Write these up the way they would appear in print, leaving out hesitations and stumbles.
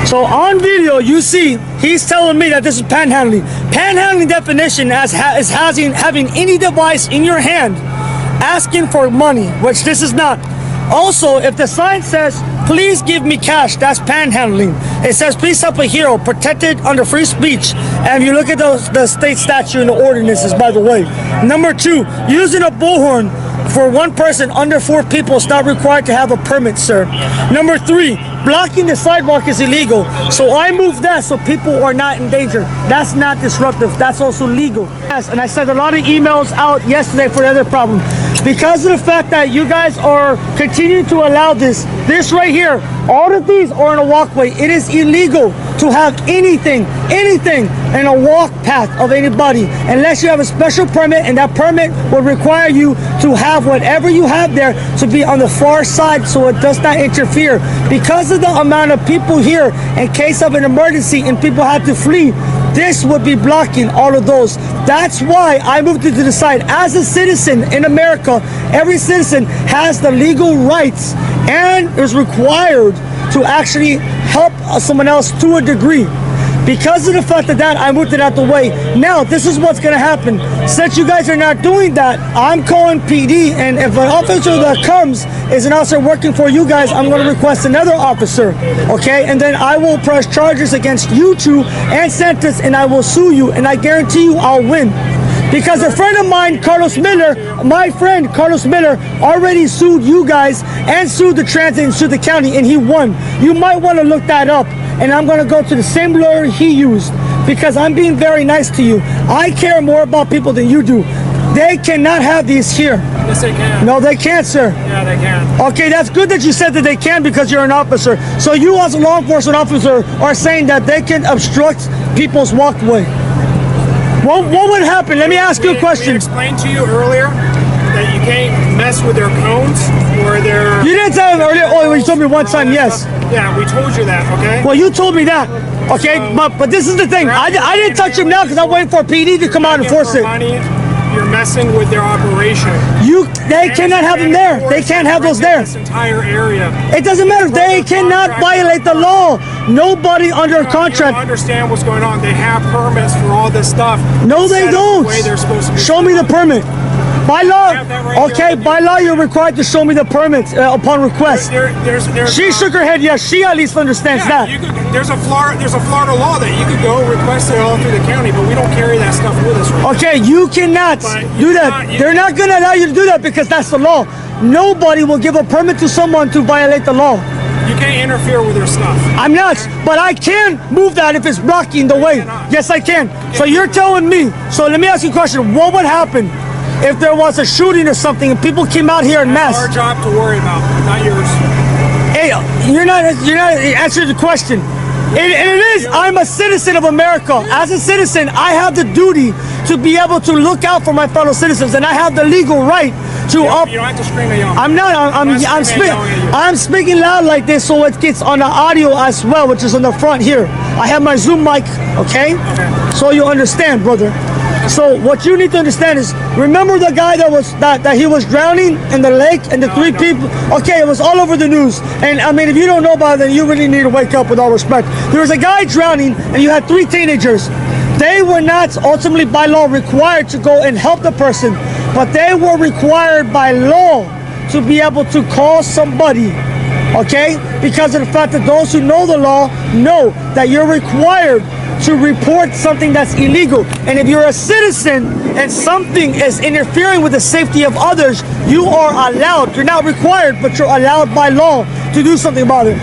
So on video, you see he's telling me that this is panhandling. Panhandling definition is having any device in your hand asking for money, which this is not. Also, if the sign says, please give me cash, that's panhandling. It says, please help a hero, protected under free speech. And you look at the state statute and the ordinances, by the way. Number 2, using a bullhorn for one person under 4 people is not required to have a permit, sir. Number 3, blocking the sidewalk is illegal. So I moved that so people are not in danger. That's not disruptive. That's also legal. Yes, and I sent a lot of emails out yesterday for the other problem. Because of the fact that you guys are continuing to allow this right here, all of these are in a walkway. It is illegal to have anything in a walk path of anybody unless you have a special permit, and that permit will require you to have whatever you have there to be on the far side so it does not interfere. Because of the amount of people here, in case of an emergency and people had to flee, this would be blocking all of those. That's why I moved it to the side. As a citizen in America, every citizen has the legal rights and is required to actually help someone else to a degree. Because of the fact that I moved it out the way. Now, this is what's going to happen. Since you guys are not doing that, I'm calling PD, and if an officer that comes is an officer working for you guys, I'm going to request another officer, okay? And then I will press charges against you two and sentence, and I will sue you, and I guarantee you I'll win. Because a friend of mine, Carlos Miller, my friend Carlos Miller, already sued you guys and sued the transit and sued the county, and he won. You might want to look that up. And I'm going to go to the same lawyer he used because I'm being very nice to you. I care more about people than you do. They cannot have these here. Yes, they can. No, they can't, sir. Yeah, they can. Okay, that's good that you said that they can because you're an officer. So you as a law enforcement officer are saying that they can obstruct people's walkway. What would happen? Let me ask you a question. We explained to you earlier that you can't mess with their cones or their... You didn't tell me earlier. Oh, you told me one time, yes. Yeah, we told you that, okay? Well, you told me that, okay? So, but this is the thing. I didn't touch him now because I'm waiting for PD to come out and enforce it. Money, you're messing with their operation. They cannot have them there. They can't have those there. This entire area. It doesn't matter. They cannot violate the law. Nobody under contract. You don't understand what's going on. They have permits for all this stuff. No, they don't. The way they're supposed to be. Show me the permit. By law, okay, by law you're required to show me the permits upon request. She shook her head, yes, she at least understands that. There's a Florida law that you could go request it all through the county, but we don't carry that stuff with us. Right okay, you cannot do that. They're not going to allow you to do that because that's the law. Nobody will give a permit to someone to violate the law. You can't interfere with their stuff. I'm not, but I can move that if it's blocking the way. Yes, I can. So you're telling me, so let me ask you a question. What would happen if there was a shooting or something and people came out here en masse? That's our job to worry about, not yours. Hey, you're not answering the question. It is. I'm a citizen of America. As a citizen, I have the duty to be able to look out for my fellow citizens, and I have the legal right to You don't have to scream at you. I'm not. I'm speaking loud like this so it gets on the audio as well, which is on the front here. I have my Zoom mic. Okay. So you understand, brother. So what you need to understand is, remember the guy that he was drowning in the lake and the 3 people? Okay, it was all over the news. And I mean, if you don't know about it, then you really need to wake up with all respect. There was a guy drowning and you had 3 teenagers. They were not ultimately by law required to go and help the person, but they were required by law to be able to call somebody, okay? Because of the fact that those who know the law know that you're required to report something that's illegal. And if you're a citizen and something is interfering with the safety of others, you are allowed, you're not required, but you're allowed by law to do something about it.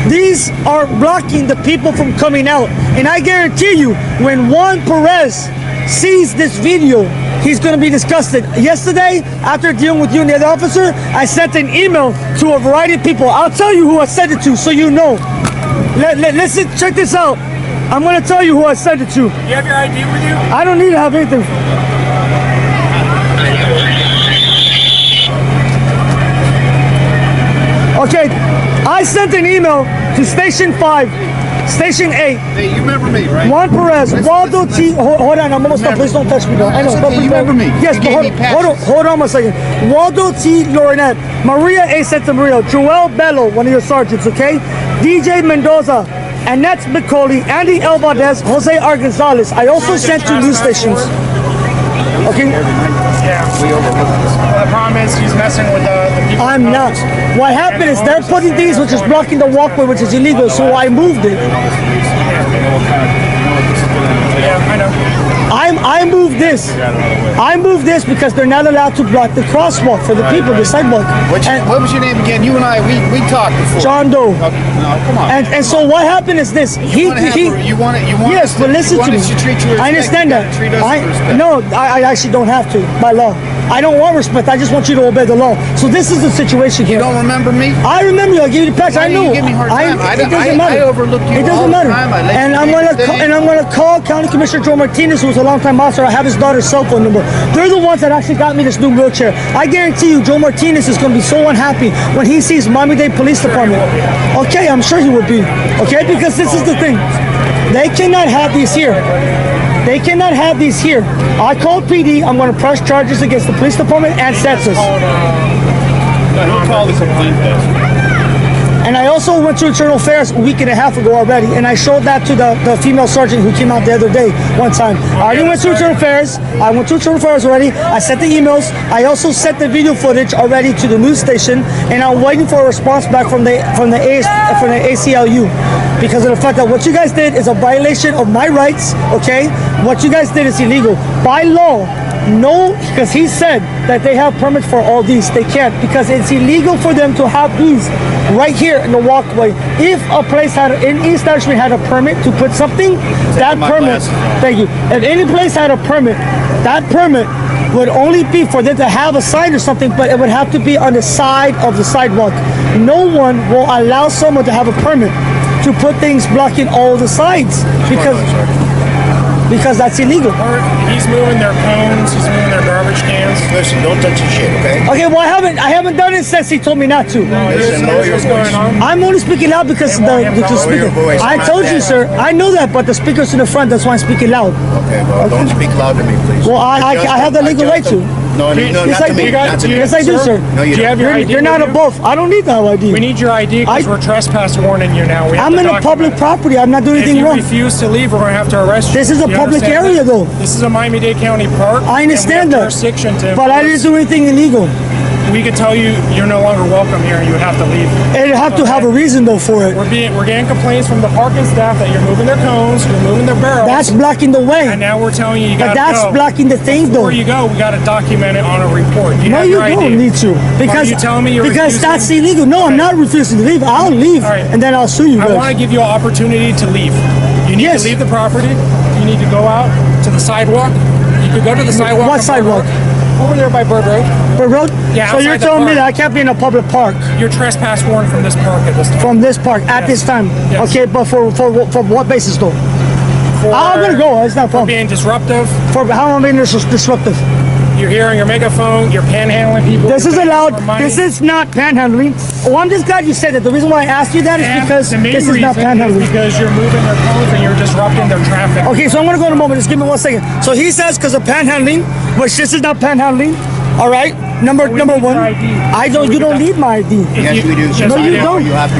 These are blocking the people from coming out. And I guarantee you, when Juan Perez sees this video, he's going to be disgusted. Yesterday, after dealing with you and the other officer, I sent an email to a variety of people. I'll tell you who I sent it to so you know. Listen, check this out. I'm going to tell you who I sent it to. You have your ID with you? I don't need to have anything. Okay, I sent an email to Station 5, Station 8. Hey, you remember me, right? Juan Perez, Waldo T. Hold on, I'm almost done. Please don't touch me, though. I know. Okay, you remember me? Yes, but hold on a second. Waldo T. Lornette, Maria A. Santamaria, Joel Bello, one of your sergeants, okay? DJ Mendoza, and that's McCauley, Andy El Valdez, Jose R. Gonzalez. I also sent to news stations. Okay? Yeah. Well, the problem is he's messing with the people. I'm not. What happened is they're putting these, which is blocking the walkway, which is illegal, so I moved it. Yeah, I know. I moved this. I moved this because they're not allowed to block the crosswalk for the people, the sidewalk. What was your name again? You and I, we talked before. John Doe. No, come on. And so what happened is this. You want Yes, but listen to me. To treat you with I understand that. respect. Treat us with respect. No, I actually don't have to by law. I don't want respect. I just want you to obey the law. So this is the situation here. You don't remember me? I remember you. I gave you the patch. Why I do know. you give me a hard time? It doesn't matter. I overlooked you It doesn't all the matter. time. I let And you I'm make gonna mistakes. and I'm gonna call County Commissioner Joe Martinez, who's a longtime officer. I have his daughter's cell phone number. They're the ones that actually got me this new wheelchair. I guarantee you, Joe Martinez is gonna be so unhappy when he sees Miami-Dade Police Department. Okay, I'm sure he would be. Okay, because this is the thing. They cannot have these here. They cannot have these here. I called PD. I'm going to press charges against the police department and census. Who called the complaint desk? And I also went to Internal Affairs a week and a half ago already, and I showed that to the female sergeant who came out the other day one time. I already went to Internal Affairs. I went to Internal Affairs already. I sent the emails. I also sent the video footage already to the news station, and I'm waiting for a response back from the ACLU because of the fact that what you guys did is a violation of my rights. Okay, what you guys did is illegal by law. No, because he said that they have permits for all these. They can't because it's illegal for them to have these right here in the walkway. If a place in East Ashland had a permit to put something, that permit, thank you. If any place had a permit, that permit would only be for them to have a sign or something, but it would have to be on the side of the sidewalk. No one will allow someone to have a permit to put things blocking all the sides because that's illegal. He's moving their cones. He's moving their garbage cans. Listen, don't touch your shit, okay? Okay, well I haven't done it since he told me not to. Listen, lower your What's going voice. on? I'm only speaking loud because the speaker. your voice. I told you, sir. I know that, but the speaker's in the front. That's why I'm speaking loud. Okay, well, don't speak loud to me, please. Well, I have the legal right to. No, Yes, not I to me. do. Not to me. Yes, I do, sir. No, you Do you have don't. your ID? You're not with you? above. I don't need that ID. We need your ID because we're trespass warning you now. We have I'm to in a document public it. property. I'm not doing If anything you wrong. refuse to leave, we're going to have to arrest you. This is a You public understand area, that? though. This is a Miami-Dade County park. I understand and we have that. jurisdiction to But I didn't enforce. do anything illegal. We could tell you you're no longer welcome here and you would have to leave. It'd have to have a reason though for it. We're getting complaints from the parking staff that you're moving their cones, you're moving their barrels. That's blocking the way. and now we're telling you But got to that's go. blocking the thing though. Before you go, we got to document it on a report. Do you No, have you your ID? don't need to. Because you telling me you're because refusing? that's illegal. No, I'm not refusing to leave. I'll leave All right. and then I'll sue you I guys. want to give you an opportunity to leave. You need Yes. to leave the property. You need to go out to the sidewalk. You could go to the sidewalk. What on sidewalk? Bird Road. Over there by Bird Road. Bird Road? Yeah, So outside you're the telling me park. that I can't be in a public park You're trespass warned from this park at this time. from this park at Yes. this time? Yes. Okay, but for what basis though? I'm gonna go. It's not For fun. being disruptive. For how am I being disruptive? You're here on your megaphone. You're panhandling people. This is You're begging allowed. for money. This is not panhandling. Oh, I'm just glad you said that. The reason why I asked you that is And because the main this is not reason panhandling. because you're moving their cones and you're disrupting their traffic. Okay, so I'm gonna go in a moment. Just give me 1 second. So he says because of panhandling, which this is not panhandling. All right, number need one. your ID. I don't. You don't need my ID. Yes, we do. Yes, No, I you do. don't. You have to.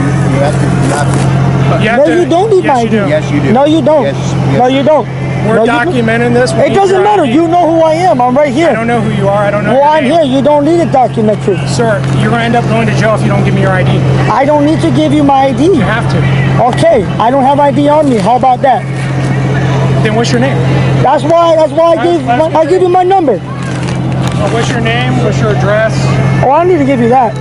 You have No, to- you don't need yes, my you ID. do. Yes, you do. No, you don't. Yes, No, yes. you don't. We're No, you don't. documenting this. We It need doesn't your matter. ID. You know who I am. I'm right I here. don't know who you are. I don't know. Well, your I'm name. here. You don't need it documented. Sir, you're going to end up going to jail if you don't give me your ID. You I don't need to give you my ID. have to. Okay, I don't have ID on me. How about that? Then what's your name? That's why I give you my number. What's your name? What's your address? Oh, I don't need to give you that.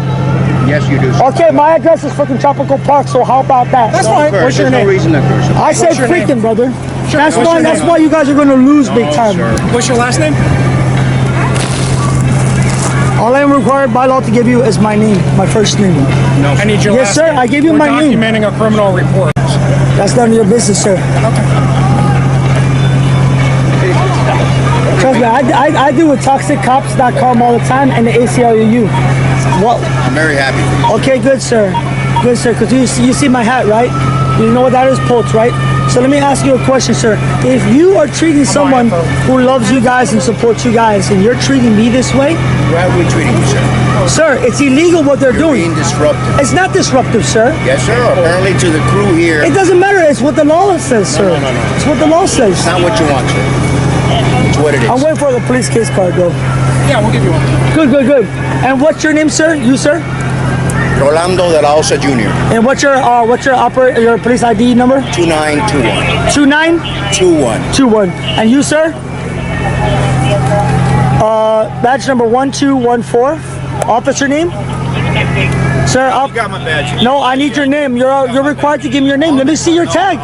Yes, you do. Sir. Okay, my address is freaking Tropical Park, so how about that? That's Don't fine. curse. What's your There's name? no reason to curse. I said your name? freaking, brother. That's What's why your that's name? why you guys are gonna lose big time. sir. What's your last name? All I am required by law to give you is my name, my first name. I need your Yes, last sir, name. I gave you We're my name. documenting a criminal report. That's none of your business, sir. Trust me, I deal with toxiccops.com all the time and the ACLU. Well, I'm very happy for you. okay, good sir. Good sir, because you see my hat, right? You know what that is? Pulse, right? So let me ask you a question, sir. If you are treating someone who loves you guys and supports you guys, and you're treating me this way, How are we treating you, sir? sir, it's illegal what they're You're doing. being disruptive. It's not disruptive, sir. Yes, sir. Apparently to the crew here, It doesn't matter. It's what the law says, sir. no. It's what the law says. it's not what you want, sir. It's what it is. I'm waiting for the police case card, though. Yeah, we'll give you one. Good. And what's your name, sir? You, sir? Rolando de la Osa Jr. And what's your police ID number? 2921. 2921. 21. And you, sir? Badge number 1214. Officer name? Sir, You got my badge. no, I need your name. You're required to give me your name. Let me see your tag.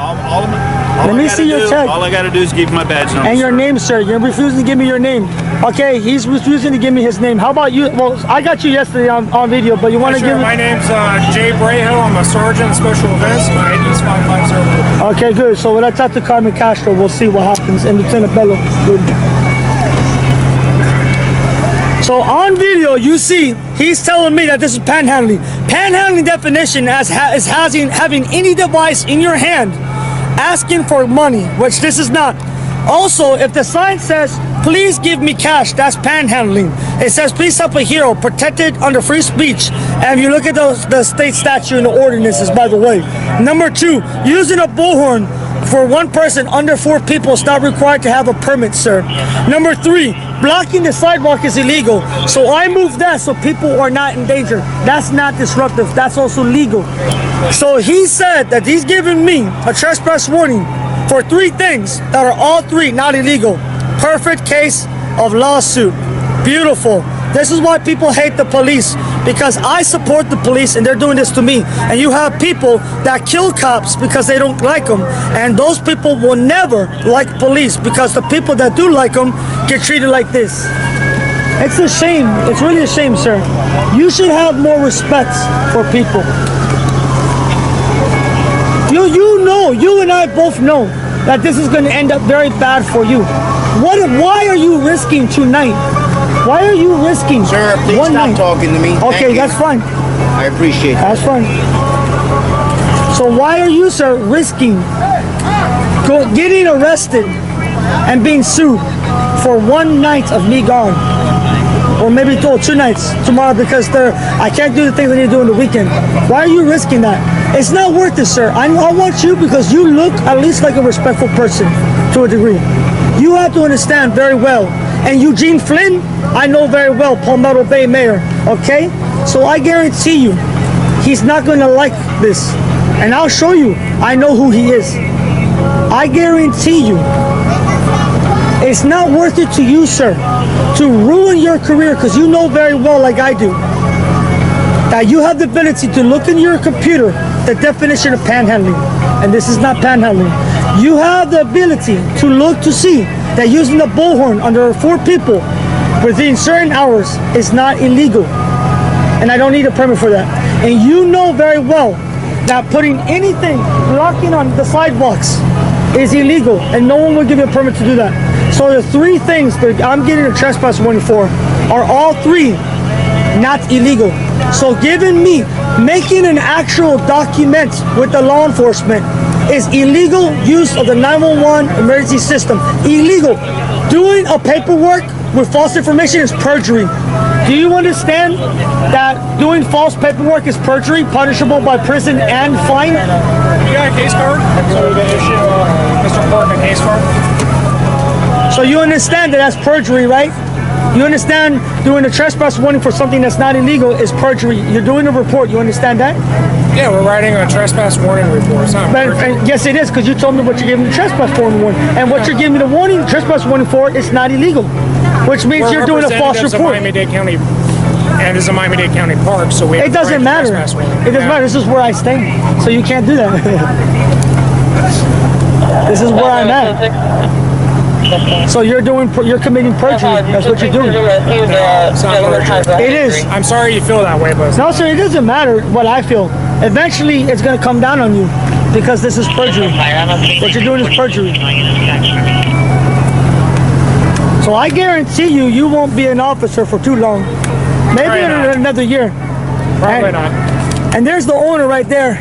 Let me see your tag. All I gotta do is give you my badge number. And your name, sir. You're refusing to give me your name. Okay, he's refusing to give me his name. How about you? Well, I got you yesterday on video, but you want to Sure, give my name's Jay Brejo. I'm a sergeant in special events. My ID is 550. Okay, good. So when I talk to Carmen Castro, we'll see what happens. And Lieutenant Bello. Good. So on video, you see he's telling me that this is panhandling. Panhandling definition is having any device in your hand asking for money, which this is not. Also, if the sign says, please give me cash, that's panhandling. It says, please help a hero, protected under free speech. And if you look at the state statute and the ordinances, by the way. Number 2, using a bullhorn for one person under 4 people is not required to have a permit, sir. Number 3, blocking the sidewalk is illegal. So I moved that so people are not in danger. That's not disruptive. That's also legal. So he said that he's giving me a trespass warning for 3 things that are all 3 not illegal. Perfect case of lawsuit. Beautiful. This is why people hate the police, because I support the police and they're doing this to me. And you have people that kill cops because they don't like them, and those people will never like police because the people that do like them get treated like this. It's a shame. It's really a shame, sir. You should have more respect for people. You and I both know that this is going to end up very bad for you. Why are you risking tonight? Why are you risking Sir, please one stop night? talking to me. Okay, Thank you. that's fine. I appreciate that. That's fine. So why are you, sir, risking getting arrested and being sued for one night of me gone? Or maybe 2 nights tomorrow because I can't do the things I need to do on the weekend. Why are you risking that? It's not worth it, sir. I want you because you look at least like a respectful person to a degree. You have to understand very well. And Eugene Flynn, I know very well, Palmetto Bay Mayor, okay? So I guarantee you, he's not gonna like this. And I'll show you, I know who he is. I guarantee you, it's not worth it to you, sir, to ruin your career, because you know very well, like I do, that you have the ability to look in your computer the definition of panhandling, and this is not panhandling. You have the ability to look to see that using the bullhorn under 4 people within certain hours is not illegal, and I don't need a permit for that. And you know very well that putting anything blocking on the sidewalks is illegal, and no one will give you a permit to do that. So the 3 things that I'm getting a trespass warning for are all 3 not illegal. So giving me, making an actual document with the law enforcement is illegal use of the 911 emergency system. Illegal. Doing a paperwork with false information is perjury. Do you understand that doing false paperwork is perjury, punishable by prison and fine? You got a case card? So we can issue Mr. Clark a case card. So you understand that that's perjury, right? You understand doing a trespass warning for something that's not illegal is perjury. You're doing a report. You understand that? Yeah, we're writing a trespass warning report. It's not And yes, it is, because you told me what you're giving the trespass warning. And what you're giving me the warning, trespass warning for, is not illegal. Which means you're doing a false representatives of report. Miami-Dade County, and it's a Miami-Dade County park, so we have It doesn't to write matter. a trespass warning. It doesn't matter. This is where I stay. So you can't do that. This is where I'm at. So you're committing perjury. That's what you're doing. It's not perjury. It is. I'm sorry you feel that way, but No, sir, it doesn't matter what I feel. Eventually, it's going to come down on you because this is perjury. What you're doing is perjury. So I guarantee you won't be an officer for too long. Maybe Probably not. another year. probably not. And there's the owner right there.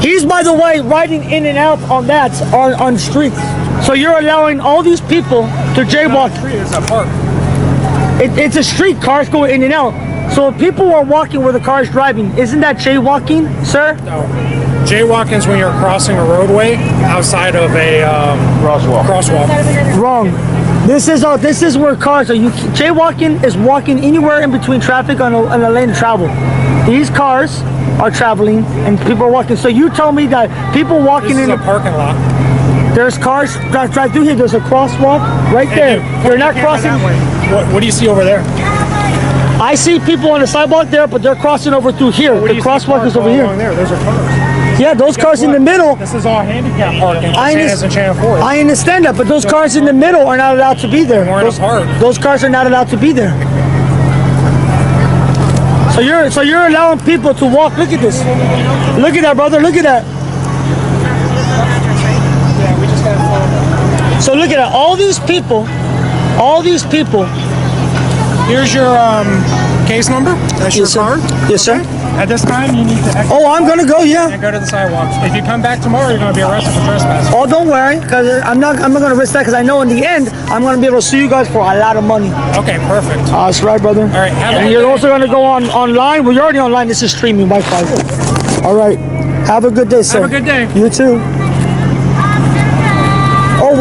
He's, by the way, riding in and out on that on the streets. So you're allowing all these people to jaywalk. It's a park. It's a street, cars go in and out. So if people are walking where the car is driving, isn't that jaywalking, sir? No. Jaywalking is when you're crossing a roadway outside of a crosswalk. Wrong. This is where cars are. Jaywalking is walking anywhere in between traffic on a lane of travel. These cars are traveling and people are walking. So you tell me that people walking This is in a parking lot. there's cars drive through here. There's a crosswalk right there. They're not crossing. What do you see over there? I see people on the sidewalk there, but they're crossing over through here. The crosswalk is over here. There. Those are cars. Yeah, those cars in the middle. This is all handicap parking. I I understand that, but those cars in the middle are not allowed to be there. Those cars are not allowed to be there. So you're allowing people to walk. Look at this. Look at that, brother. Look at that. Yeah, we just got So look at that. All these people. Here's your case number. That's Yes, your sir. card. Yes, sir. At this time, you need to exit Oh, I'm gonna go. Yeah. and go to the sidewalks. If you come back tomorrow, you're going to be arrested for trespassing. Oh, don't worry, because I'm not gonna risk that, because I know in the end I'm gonna be able to sue you guys for a lot of money. Okay, perfect. That's right, brother. All right, have a and good you're day. also gonna go online. Well, you're already online. This is streaming Wi-Fi. All right. Have a good day, sir. Have a good day. You too.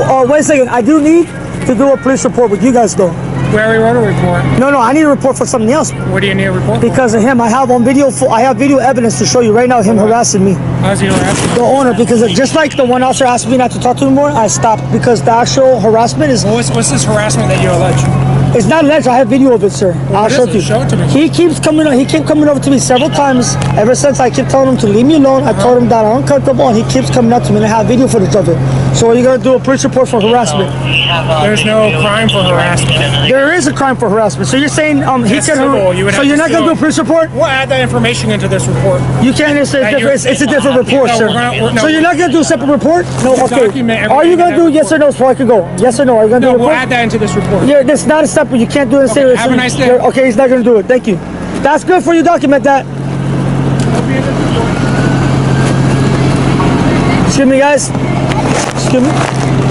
Oh, wait a second. I do need to do a police report with you guys, though. We already wrote a report. No, I need a report for something else. What do you need a report for? Because of him, I have on video. I have video evidence to show you right now. Him harassing me, How's he harassing? the owner. Because just like the one officer asked me not to talk to him more, I stopped because the actual harassment is. What's this harassment that you allege? It's not alleged. I have video of it, sir. I'll what show is it to it? you. Show it to me. He keeps coming. He kept coming over to me several times ever since I kept telling him to leave me alone. I told him that I'm uncomfortable, and he keeps coming up to me, and I have video footage of it. So are you gonna do a police report for harassment? There's no crime for harassment. There is a crime for harassment. So you're saying he That's can. civil. You would So have you're to not gonna sue do a him. police report? We'll add that information into this report. You can't. It's a different report, No, sir. no. So you're not gonna do a separate report? No. Okay. document Are you everything gonna in do that yes or no before I can go? Yes or no? Are you gonna do No, a we'll report? add that into this report. Yeah, that's not a separate. You can't do it. Okay, have a nice day. Okay, he's not gonna do it. Thank you. That's good for you. Document that. Excuse me, guys. Excuse me.